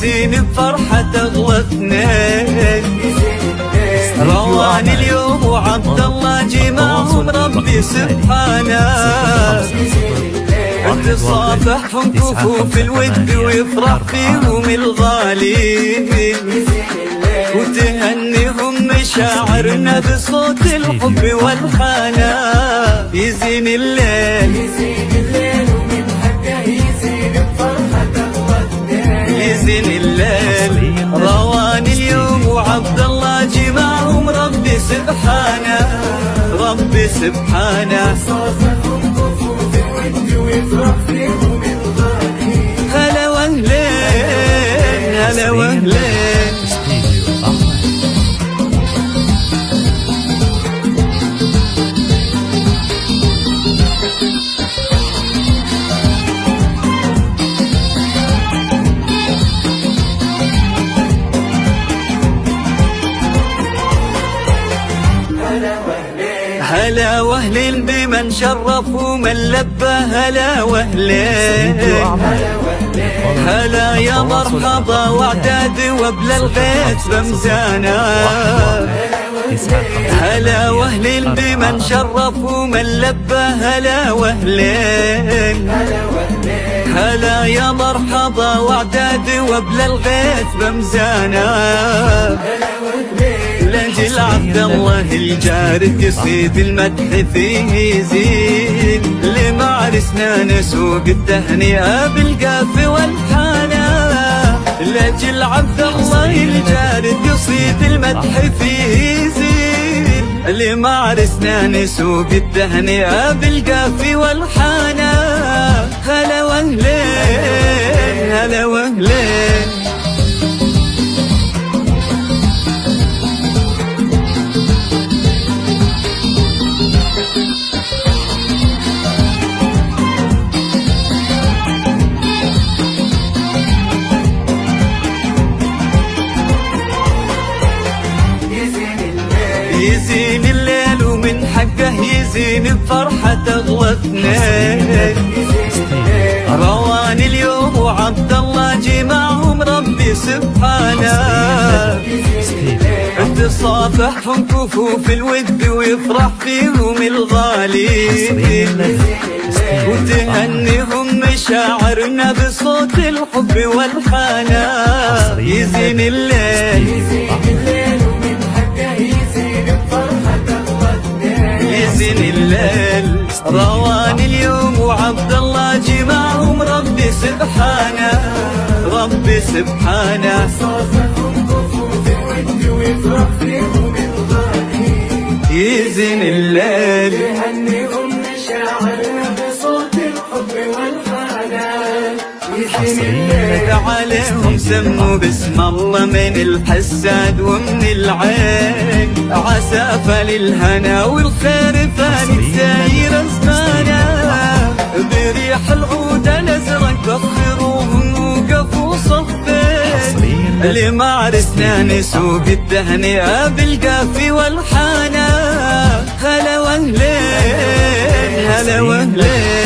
يزين بفرحة أغلى اثنين. روان اليوم وعبد الله جمعهم ربي سبحانه، تصافحهم كفوف الود ويفرح فيهم الغالين، وتهنيهم مشاعرنا بصوت الحب والحنان. يزين الليل ومن حقه يزين بفرحة أغلى. يزين الليل روان اليوم وعبد الله جمعهم ربي سبحانه، ربي سبحانه. صافحهم كفوف الود ويفرح فيهم الغالين. هلا واهلين هلا واهلين. هلا واهلين بمن شرف ومن لبى. هلا واهلين هلا يا مرحبا واعداد وبلا الغيث بمزانا. هلا واهلين بمن شرف ومن لبى. هلا واهلين هلا يا مرحبا واعداد وبلا الغيث بمزانا. لجل عبد الله الجارد يصيد المدح فيه يزين، لمعرسنا نسوق التهنئة بالقاف والحانة. لجل عبد الله الجارد يصيد المدح فيه يزين، لمعرسنا نسوق التهنئة بالقاف والحانة. هلا واهلين هلا واهلين. يزين الليل ومن حقه يزين بفرحة أغلى اثنين. روان اليوم وعبد الله جمعهم ربي سبحانه، تصافحهم كفوف الود ويفرح فيهم الغالين، وتهنيهم مشاعرنا بصوت الحب والحنان. يزين الليل يزين الليل روان اليوم وعبد الله جمعهم ربي سبحانه، ربي سبحانه. صافحهم كفوف الود ويفرح فيهم الغالين. يزين الليل يهنئهم مشاعرنا بصوت الحب والحنان. يزين الليل عليهم سموا باسم الله من الحساد ومن العين، عسى فللهنا والخير فاني ساير زمانه. بريح العود الازرق بخروهم وقفوا صفين، لمعرسنا نسوق التهنئة بالقاف والحانة. هلا واهلين هلا واهلين.